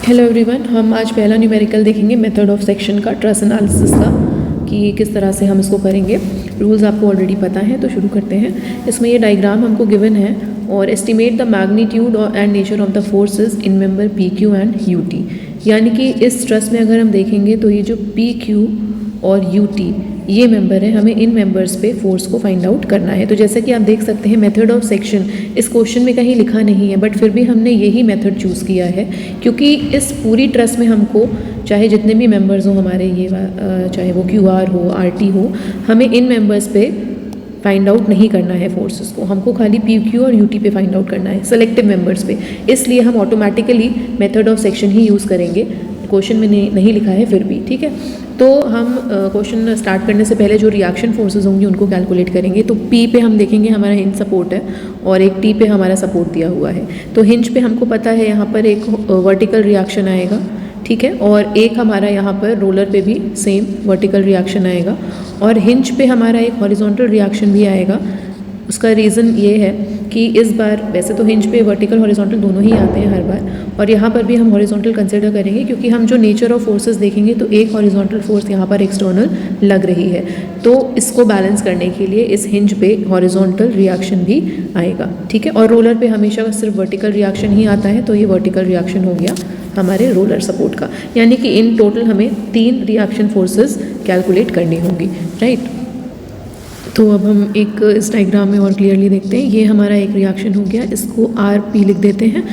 Hello everyone, हम आज पहला न्यूमेरिकल देखेंगे मेथड ऑफ सेक्शन का, ट्रस एनालिसिस का, कि किस तरह से हम इसको करेंगे। रूल्स आपको ऑलरेडी पता है, तो शुरू करते हैं। इसमें ये डायग्राम हमको गिवन है और estimate the magnitude and nature of the forces in member P Q and U T. यानी कि इस ट्रस में अगर हम देखेंगे तो ये जो पी क्यू और यू टी ये मेंबर है, हमें इन मेंबर्स पे फोर्स को फाइंड आउट करना है। तो जैसे कि आप देख सकते हैं मेथड ऑफ सेक्शन इस क्वेश्चन में कहीं लिखा नहीं है, बट फिर भी हमने यही मेथड चूज़ किया है क्योंकि इस पूरी ट्रस में हमको चाहे जितने भी मेंबर्स हो हमारे, ये चाहे वो क्यू आर हो, आर टी हो, हमें इन मेंबर्स पे फाइंड आउट नहीं करना है फोर्सेस को, हमको खाली पी क्यू और यू टी पे फाइंड आउट करना है, सेलेक्टिव मेंबर्स पे। इसलिए हम automatically method of section he use करेंगे। क्वेश्चन में नहीं लिखा है फिर भी, ठीक है। तो हम क्वेश्चन स्टार्ट करने से पहले जो रिएक्शन फोर्सेस होंगी उनको कैलकुलेट करेंगे। तो पी पे हम देखेंगे हमारा हिंज सपोर्ट है और एक टी पे हमारा सपोर्ट दिया हुआ है। तो हिंज पे हमको पता है यहाँ पर एक वर्टिकल रिएक्शन आएगा, ठीक है, और एक हमारा यहाँ पर रोलर पे भी सेम वर्टिकल रिएक्शन आएगा और हिंज पे हमारा एक हॉरिजॉन्टल रिएक्शन भी आएगा। उसका रीज़न ये है कि इस बार वैसे तो हिंज पे वर्टिकल हॉरिजॉन्टल दोनों ही आते हैं हर बार, और यहाँ पर भी हम हॉरिजॉन्टल कंसिडर करेंगे क्योंकि हम जो नेचर ऑफ फोर्सेस देखेंगे तो एक हॉरिजॉन्टल फोर्स यहाँ पर एक्सटर्नल लग रही है, तो इसको बैलेंस करने के लिए इस हिंज पे हॉरिजॉन्टल रिएक्शन भी आएगा, ठीक है। और रोलर पे हमेशा सिर्फ वर्टिकल रिएक्शन ही आता है, तो ये वर्टिकल रिएक्शन हो गया हमारे रोलर सपोर्ट का। यानी कि इन टोटल हमें 3 रिएक्शन फोर्सेस कैलकुलेट करनी होंगी, राइट। तो अब हम एक इस डायग्राम में और क्लियरली देखते हैं। ये हमारा एक रिएक्शन हो गया, इसको आर पी लिख देते हैं।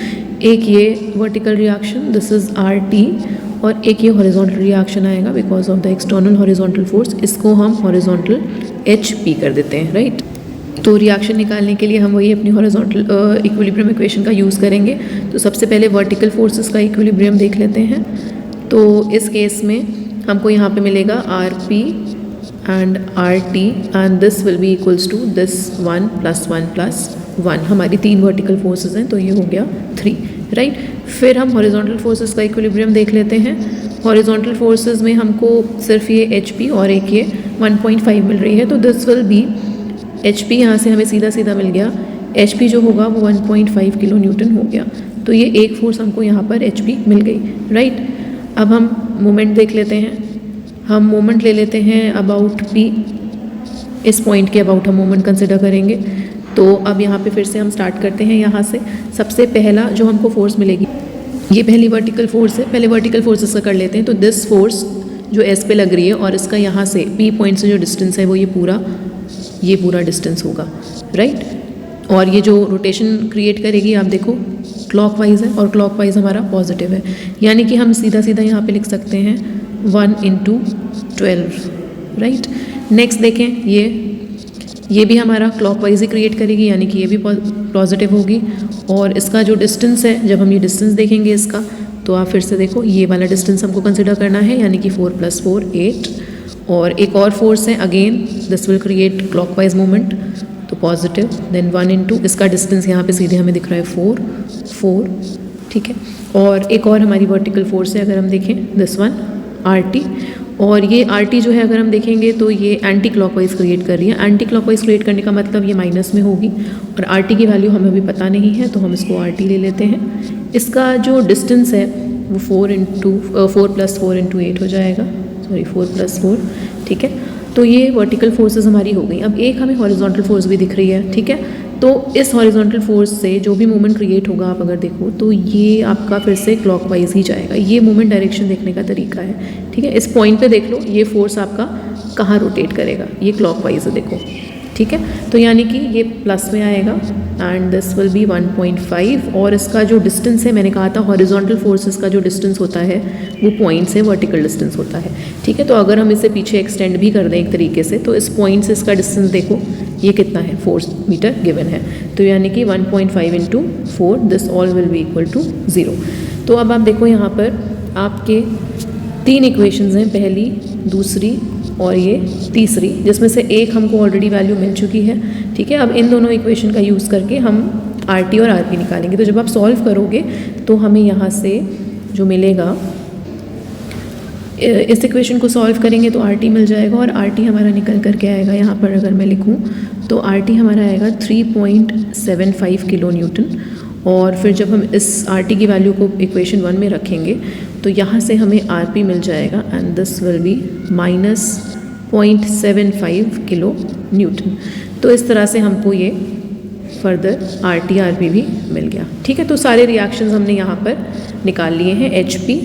एक ये vertical reaction, this is R T, और एक ये हॉरिजॉन्टल रिएक्शन आएगा because of the external horizontal force, इसको हम हॉरिजॉन्टल एच पी कर देते हैं, राइट। तो रिएक्शन निकालने के लिए हम वही अपनी हॉरिजॉन्टल इक्विलिब्रियम इक्वेशन का यूज़ करेंगे। तो सबसे पहले वर्टिकल फोर्सेस का इक्विलिब्रियम देख लेते हैं। तो इस केस में हमको यहाँ पे मिलेगा R P and RT and this will be equals to this 1 plus 1 plus 1। हमारी 3 वर्टिकल फोर्सेस हैं, तो ये हो गया 3, राइट। फिर हम हॉरिजॉन्टल फोर्सेस का इक्विलिब्रियम देख लेते हैं। हॉरिजॉन्टल फोर्सेस में हमको सिर्फ ये HP और एक ये 1.5 मिल रही है, तो दिस विल बी HP, यहाँ से हमें सीधा सीधा मिल गया HP जो होगा वो 1.5 किलो न्यूटन हो गया। तो ये एक फोर्स हमको यहाँ पर HP मिल गई, राइट। अब हम मोमेंट देख लेते हैं। हम मोमेंट ले लेते हैं अबाउट P, इस पॉइंट के अबाउट हम मोमेंट कंसिडर करेंगे। तो अब यहाँ पे फिर से हम स्टार्ट करते हैं। यहाँ से सबसे पहला जो हमको फोर्स मिलेगी, ये पहली वर्टिकल फोर्स है। पहले वर्टिकल फोर्स इसका कर लेते हैं। तो दिस फोर्स जो S पे लग रही है और इसका यहाँ से P पॉइंट से जो डिस्टेंस है वो ये पूरा डिस्टेंस होगा, राइट। और ये जो रोटेशन क्रिएट करेगी, आप देखो क्लॉकवाइज है और क्लॉकवाइज हमारा पॉजिटिव है, यानी कि हम सीधा सीधा यहाँ पे लिख सकते हैं 1 × 12, राइट। नेक्स्ट देखें, ये भी हमारा क्लॉकवाइज ही क्रिएट करेगी, यानी कि ये भी पॉजिटिव होगी। और इसका जो डिस्टेंस है, जब हम ये डिस्टेंस देखेंगे इसका, तो आप फिर से देखो ये वाला डिस्टेंस हमको कंसिडर करना है, यानी कि 4 + 4 8। और एक और फोर्स है, again this will create clockwise movement, तो पॉजिटिव। देन 1 × इसका डिस्टेंस यहाँ पे सीधे हमें दिख रहा है 4, ठीक है। और एक और हमारी वर्टिकल फोर्स है, अगर हम देखें दिस वन RT, और ये RT जो है अगर हम देखेंगे तो ये एंटी क्लॉकवाइज क्रिएट कर रही है। एंटी क्लॉकवाइज क्रिएट करने का मतलब ये माइनस में होगी, और RT की वैल्यू हमें अभी पता नहीं है, तो हम इसको RT ले लेते हैं। इसका जो डिस्टेंस है वो 4 + 4 × 8 हो जाएगा, 4 + 4, ठीक है। तो ये वर्टिकल फोर्सेस हमारी हो गई। अब एक हमें हॉरिजॉन्टल फोर्स भी दिख रही है, ठीक है। तो इस हॉरिजॉन्टल फोर्स से जो भी मूवमेंट क्रिएट होगा, आप अगर देखो तो ये आपका फिर से क्लॉकवाइज ही जाएगा। ये मूवमेंट डायरेक्शन देखने का तरीका है, ठीक है। इस पॉइंट पे देख लो ये फोर्स आपका कहाँ रोटेट करेगा, ये क्लॉकवाइज है, देखो, ठीक है। तो यानी कि ये प्लस में आएगा एंड दिस विल बी 1.5। और इसका जो डिस्टेंस है, मैंने कहा था हॉरिजॉन्टल फोर्सेस का जो डिस्टेंस होता है वो पॉइंट से वर्टिकल डिस्टेंस होता है, ठीक है। तो अगर हम इसे पीछे एक्सटेंड भी कर दें एक तरीके से, तो इस पॉइंट से इसका डिस्टेंस देखो ये कितना है, 4 मीटर गिवन है। तो यानी कि 1.5 × 4, this all will be equal to 0। तो अब आप देखो यहाँ पर आपके 3 इक्वेशंस हैं, पहली, दूसरी और ये तीसरी, जिसमें से एक हमको ऑलरेडी वैल्यू मिल चुकी है, ठीक है। अब इन दोनों इक्वेशन का यूज़ करके हम RT और RP निकालेंगे। तो जब आप सॉल्व करोगे तो हमें यहाँ से जो मिलेगा, इस इक्वेशन को सॉल्व करेंगे तो RT मिल जाएगा, और RT हमारा निकल करके आएगा, यहाँ पर अगर मैं लिखूँ तो RT हमारा आएगा 3.75 किलो न्यूटन। और फिर जब हम इस RT की वैल्यू को इक्वेशन 1 में रखेंगे तो यहाँ से हमें RP मिल जाएगा and this will B -0.75 kilo Newton. तो इस तरह से हमको ये फर्दर RT RP भी मिल गया। ठीक है, तो सारे रिएक्शंस हमने यहाँ पर निकाल लिए हैं, HP,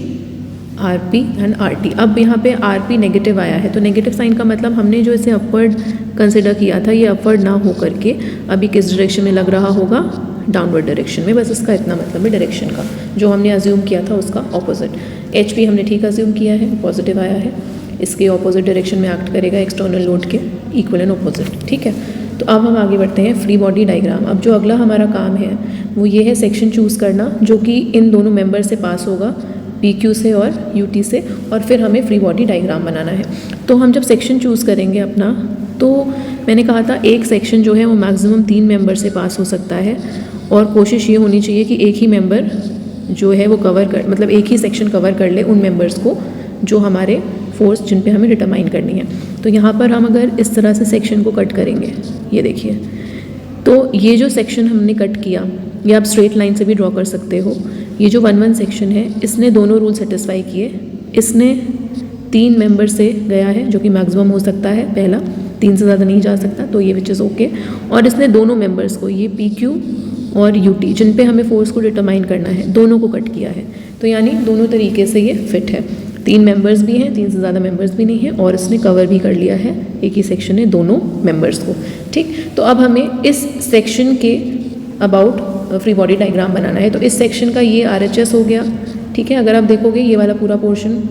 RP एंड RT। अब यहाँ पे RP नेगेटिव आया है, तो नेगेटिव साइन का मतलब हमने जो इसे अपवर्ड कंसिडर किया था, ये अपवर्ड ना हो करके अभी किस डायरेक्शन में लग रहा होगा, डाउनवर्ड डायरेक्शन में। बस इसका इतना मतलब है डायरेक्शन का, जो हमने अज्यूम किया था उसका ऑपोजिट। HP हमने ठीक अज्यूम किया है, पॉजिटिव आया है, इसके ऑपोजिट डायरेक्शन में एक्ट करेगा एक्सटर्नल लोड के इक्वल एंड ऑपोजिट। ठीक है, तो अब हम आगे बढ़ते हैं फ्री बॉडी डायग्राम। अब जो अगला हमारा काम है वो ये है सेक्शन चूज़ करना जो कि इन दोनों मेंबर से पास होगा, PQ से और UT से, और फिर हमें फ्री बॉडी डायग्राम बनाना है। तो हम जब सेक्शन चूज़ करेंगे अपना, तो मैंने कहा था एक सेक्शन जो है वो मैक्सिमम 3 मेंबर से पास हो सकता है, और कोशिश ये होनी चाहिए कि एक ही मेंबर जो है वो कवर कर, मतलब एक ही सेक्शन कवर कर ले उन मेंबर्स को जो हमारे फोर्स जिन पे हमें डिटरमाइन करनी है। तो यहाँ पर हम अगर इस तरह से सेक्शन को कट करेंगे, ये देखिए, तो ये जो सेक्शन हमने कट किया ये आप स्ट्रेट लाइन से भी ड्रॉ कर सकते हो। ये जो 1-1 सेक्शन है इसने दोनों रूल सेटिस्फाई किए, इसने 3 मेंबर से गया है जो कि मैक्सिमम हो सकता है, पहला 3 से ज़्यादा नहीं जा सकता, तो ये विच इज़ ओके। और इसने दोनों मेंबर्स को, ये PQ और UT जिन पे हमें फोर्स को डिटरमाइन करना है, दोनों को कट किया है। तो यानी दोनों तरीके से ये फिट है, 3 मेंबर्स भी हैं, 3 से ज़्यादा मेंबर्स भी नहीं हैं, और इसने कवर भी कर लिया है एक ही सेक्शन ने दोनों मेंबर्स को। ठीक, तो अब हमें इस सेक्शन के अबाउट फ्री बॉडी डायग्राम बनाना है। तो इस सेक्शन का ये RHS हो गया। ठीक है, अगर आप देखोगे ये वाला पूरा पोर्शन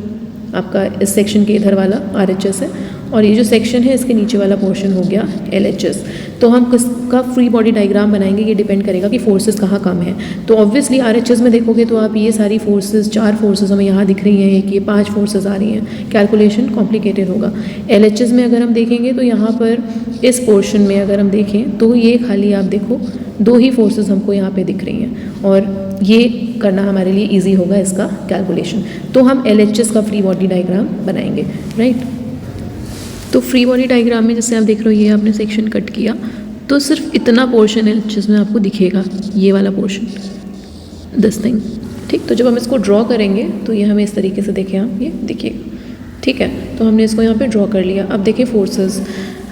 आपका इस सेक्शन के इधर वाला RHS है, और ये जो सेक्शन है इसके नीचे वाला पोर्शन हो गया LHS। तो हम किसका फ्री बॉडी डायग्राम बनाएंगे ये डिपेंड करेगा कि फोर्सेस कहाँ कम है। तो ऑब्वियसली RHS में देखोगे तो आप ये सारी फोर्सेस, 4 फोर्सेस हमें यहाँ दिख रही हैं, एक ये 5 फोर्सेस आ रही हैं, कैलकुलेशन कॉम्प्लिकेटेड होगा। LHS में अगर हम देखेंगे तो यहाँ पर इस पोर्शन में अगर हम देखें तो ये खाली आप देखो 2 ही फोर्सेस हमको यहाँ पे दिख रही हैं, और ये करना हमारे लिए ईजी होगा इसका कैलकुलेशन। तो हम LHS का फ्री बॉडी डायग्राम बनाएंगे, राइट। तो फ्री बॉडी डायग्राम में जैसे आप देख रहे हो ये आपने सेक्शन कट किया, तो सिर्फ इतना पोर्शन है जिसमें आपको दिखेगा ये वाला पोर्शन, दिस थिंग। ठीक, तो जब हम इसको ड्रॉ करेंगे तो ये हमें इस तरीके से देखें आप, ये देखिएगा। ठीक है, तो हमने इसको यहाँ पे ड्रॉ कर लिया। अब देखिए फोर्सेस,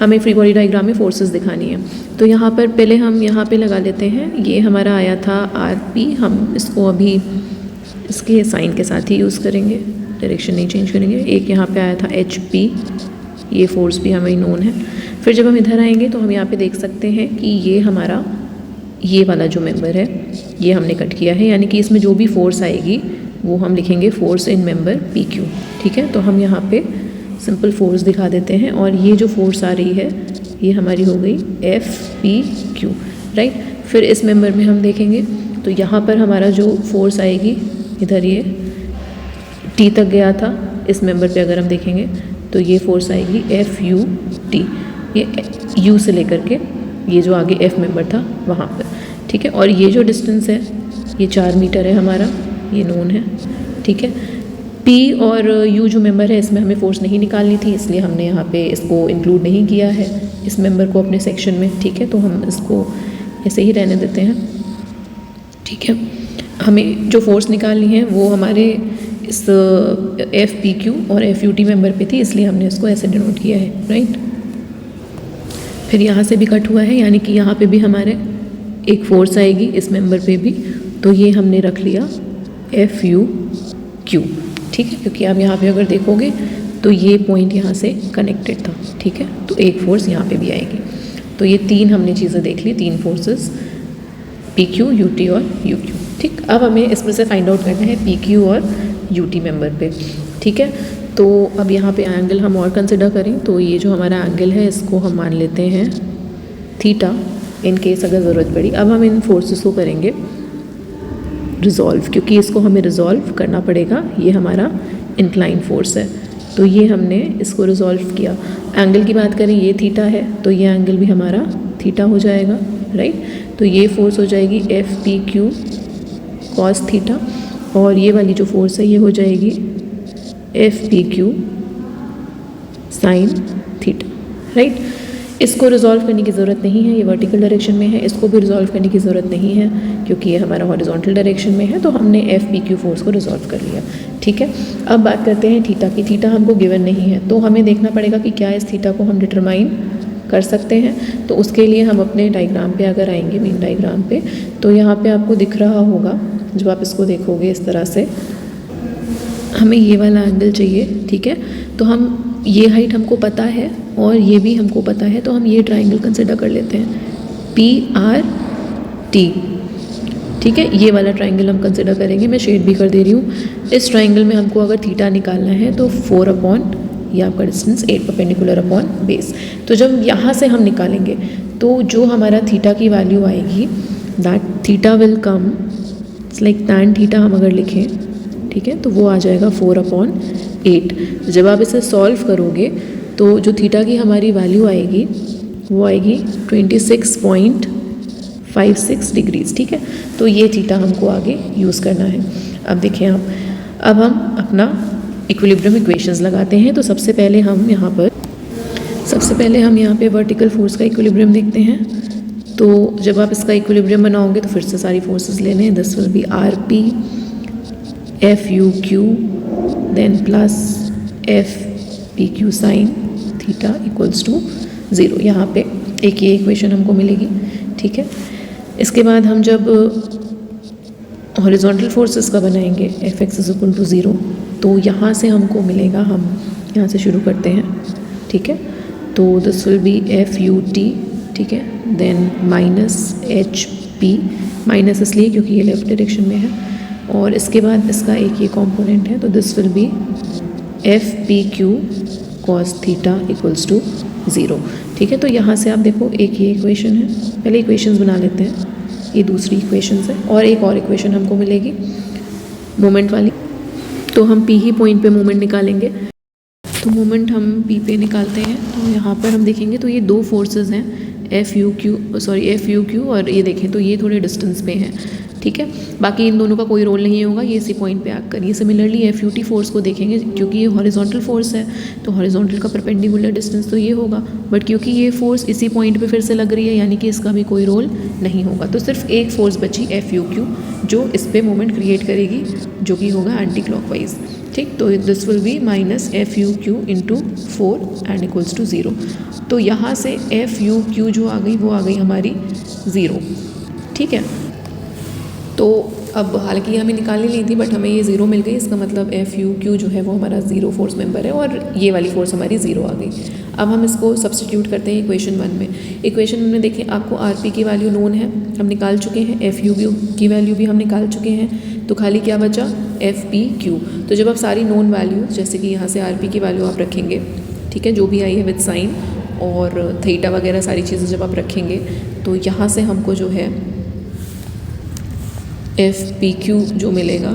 हमें फ्री बॉडी डायग्राम में फोर्सेस दिखानी है। तो यहाँ पर पहले हम यहाँ पे लगा लेते हैं, ये हमारा आया था RP, हम इसको अभी इसके साइन के साथ ही यूज़ करेंगे, डायरेक्शन नहीं चेंज करेंगे। एक यहाँ पे आया था HP, ये फोर्स भी हमें नोन है। फिर जब हम इधर आएंगे तो हम यहाँ पे देख सकते हैं कि ये हमारा ये वाला जो मेंबर है ये हमने कट किया है, यानी कि इसमें जो भी फोर्स आएगी वो हम लिखेंगे फोर्स इन मेंबर PQ। ठीक है, तो हम यहाँ पे सिंपल फोर्स दिखा देते हैं, और ये जो फोर्स आ रही है ये हमारी हो गई FPQ, राइट। फिर इस मेंबर में हम देखेंगे तो यहाँ पर हमारा जो फोर्स आएगी, इधर ये T तक गया था, इस मेंबर पे अगर हम देखेंगे तो ये फोर्स आएगी FUT, ये U से लेकर के ये जो आगे F मेंबर था वहाँ पर। ठीक है, और ये जो डिस्टेंस है ये 4 मीटर है हमारा, ये नोन है। ठीक है, P और U जो मेंबर है इसमें हमें फोर्स नहीं निकालनी थी, इसलिए हमने यहाँ पे इसको इंक्लूड नहीं किया है इस मेंबर को अपने सेक्शन में। ठीक है, तो हम इसको ऐसे ही रहने देते हैं। ठीक है, हमें जो फोर्स निकालनी है वो हमारे इस FPQ और FUT मेंबर पे थी, इसलिए हमने इसको ऐसे डिनोट किया है, राइट। फिर यहाँ से भी कट हुआ है, यानी कि यहाँ पे भी हमारे एक फोर्स आएगी इस मेंबर पे भी, तो ये हमने रख लिया FUQ। ठीक है, क्योंकि आप यहाँ पे अगर देखोगे तो ये पॉइंट यहाँ से कनेक्टेड था। ठीक है, तो एक फोर्स यहाँ पे भी आएगी। तो ये 3 हमने चीज़ें देख ली, 3 फोर्सेस PQ, UT और UQ। ठीक, अब हमें इसमें से फाइंड आउट करना है PQ और UT मेंबर पे। ठीक है, तो अब यहाँ पे एंगल हम और कंसिडर करें तो ये जो हमारा एंगल है इसको हम मान लेते हैं थीटा, इन केस अगर ज़रूरत पड़ी। अब हम इन फोर्सेस को करेंगे रिजॉल्व, क्योंकि इसको हमें रिजॉल्व करना पड़ेगा। ये हमारा इंक्लाइन फोर्स है, तो ये हमने इसको रिजॉल्व किया। एंगल की बात करें ये थीटा है, तो ये एंगल भी हमारा थीटा हो जाएगा, राइट। तो ये फोर्स हो जाएगी FPQ कॉस थीटा, और ये वाली जो फोर्स है ये हो जाएगी FPQ साइन थीटा, राइट। इसको रिजॉल्व करने की ज़रूरत नहीं है, ये वर्टिकल डायरेक्शन में है। इसको भी रिजॉल्व करने की ज़रूरत नहीं है क्योंकि ये हमारा हॉरिजॉन्टल डायरेक्शन में है। तो हमने एफ पी क्यू फोर्स को रिजॉल्व कर लिया, ठीक है। अब बात करते हैं थीटा की। थीटा हमको गिवन नहीं है, तो हमें देखना पड़ेगा कि क्या इस थीटा को हम डिटरमाइन कर सकते हैं। तो उसके लिए हम अपने डायग्राम पे अगर आएंगे, मेन डायग्राम पे, तो यहाँ पे आपको दिख रहा होगा, जब आप इसको देखोगे इस तरह से, हमें ये वाला एंगल चाहिए, ठीक है। तो हम ये हाइट हमको पता है और ये भी हमको पता है, तो हम ये ट्राइंगल कंसिडर कर लेते हैं PRT, ठीक है। ये वाला ट्राइंगल हम कंसिडर करेंगे, मैं शेड भी कर दे रही हूँ। इस ट्राइंगल में हमको अगर थीटा निकालना है तो 4 अपॉन ये आपका डिस्टेंस 8 परपेंडिकुलर अपॉन बेस। तो जब यहाँ से हम निकालेंगे तो जो हमारा थीटा की वैल्यू आएगी, that theta will come like tan theta हम अगर लिखें, ठीक है, तो वो आ जाएगा 4 अपॉन 8। जब आप इसे सॉल्व करोगे तो जो थीटा की हमारी वैल्यू आएगी वो आएगी 26.56 डिग्रीज, ठीक है। तो ये थीटा हमको आगे यूज़ करना है। अब देखिए आप, अब हम अपना इक्विलिब्रियम इक्वेशंस लगाते हैं। तो सबसे पहले हम यहाँ पे वर्टिकल फोर्स का इक्विलिब्रियम देखते हैं। तो जब आप इसका इक्विलिब्रियम बनाओगे तो फिर से सारी फोर्सेस लेने हैं। This will be RP FUQ then plus FPQ sine theta equals to 0। यहाँ पे एक ये इक्वेशन हमको मिलेगी, ठीक है। इसके बाद हम जब हॉरिजॉन्टल फोर्सेस का बनाएंगे Fx इज इक्वल टू 0, तो यहाँ से हमको मिलेगा, हम यहाँ से शुरू करते हैं, ठीक है। तो दिस विल बी FUT, ठीक है, देन माइनस HP, माइनस इसलिए क्योंकि ये लेफ्ट डायरेक्शन में है, और इसके बाद इसका एक ये कंपोनेंट है, तो this will be FPQ cos theta equals to 0, ठीक है। तो यहाँ से आप देखो एक ये इक्वेशन है, पहले इक्वेशंस बना लेते हैं, ये दूसरी इक्वेशन है, और एक और इक्वेशन हमको मिलेगी मोमेंट वाली। तो हम P ही पॉइंट पे मोमेंट निकालेंगे, तो मोमेंट हम P पे निकालते हैं। तो यहाँ पर हम देखेंगे तो ये दो फोर्सेस हैं, FUQ, और ये देखें तो ये थोड़े डिस्टेंस पे हैं, ठीक है। बाकी इन दोनों का कोई रोल नहीं होगा, ये इसी पॉइंट पे एक्ट करिए। सिमिलरली FUT फोर्स को देखेंगे, क्योंकि ये हॉरिजॉन्टल फोर्स है तो हॉरिजॉन्टल का परपेंडिकुलर डिस्टेंस तो ये होगा, बट क्योंकि ये फोर्स इसी पॉइंट पे फिर से लग रही है, यानी कि इसका भी कोई रोल नहीं होगा। तो सिर्फ एक फोर्स बची FUQ, जो इस पर मोमेंट क्रिएट करेगी, जो कि होगा एंटी क्लॉकवाइज, ठीक। तो this will be minus FUQ into 4 and equals to 0। तो यहाँ से FUQ जो आ गई वो आ गई हमारी 0, ठीक है। तो अब हालांकि ये हमें निकालनी नहीं थी, बट हमें ये 0 मिल गई। इसका मतलब FUQ जो है वो हमारा 0 फोर्स मेंबर है, और ये वाली फोर्स हमारी 0 आ गई। अब हम इसको सब्स्टिट्यूट करते हैं इक्वेशन 1 में। इक्वेशन 1 में देखें, आपको RP की वैल्यू नोन है, हम निकाल चुके हैं, FUQ की वैल्यू भी हम निकाल चुके हैं, तो खाली क्या बचा, FPQ। तो जब आप सारी नोन वैल्यू, जैसे कि यहाँ से RP की वैल्यू आप रखेंगे, ठीक है, जो भी आई है विद साइन और थीटा वगैरह सारी चीज़ें जब आप रखेंगे, तो यहाँ से हमको जो है FPQ जो मिलेगा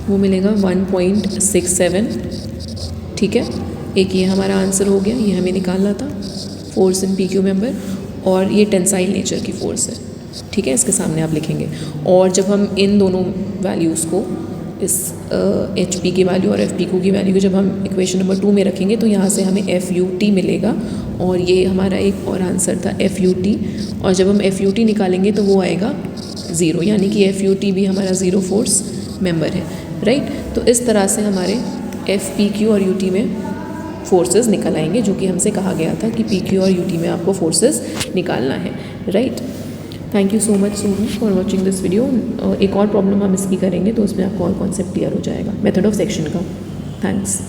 वो मिलेगा 1.67, ठीक है। एक ये हमारा आंसर हो गया, ये हमें निकालना था, फोर्स इन PQ मेंबर, और ये टेंसाइल नेचर की फोर्स है, ठीक है, इसके सामने आप लिखेंगे। और जब हम इन दोनों वैल्यूज़ को, इस HP की वैल्यू और FPQ की वैल्यू को जब हम इक्वेशन नंबर 2 में रखेंगे, तो यहाँ से हमें FUT मिलेगा, और ये हमारा एक और आंसर था FUT, और जब हम FUT निकालेंगे तो वो आएगा 0, यानी कि FUT भी हमारा 0 फोर्स मेंबर है, राइट। तो इस तरह से हमारे FPQ और UT में फोर्सेस निकल आएंगे, जो कि हमसे कहा गया था कि PQ और UT में आपको फोर्सेस निकालना है, right. Thank you so much for watching this video. एक और प्रॉब्लम हम इसकी करेंगे, तो उसमें आपको और कॉन्सेप्ट क्लियर हो जाएगा मेथड ऑफ सेक्शन का। थैंक्स।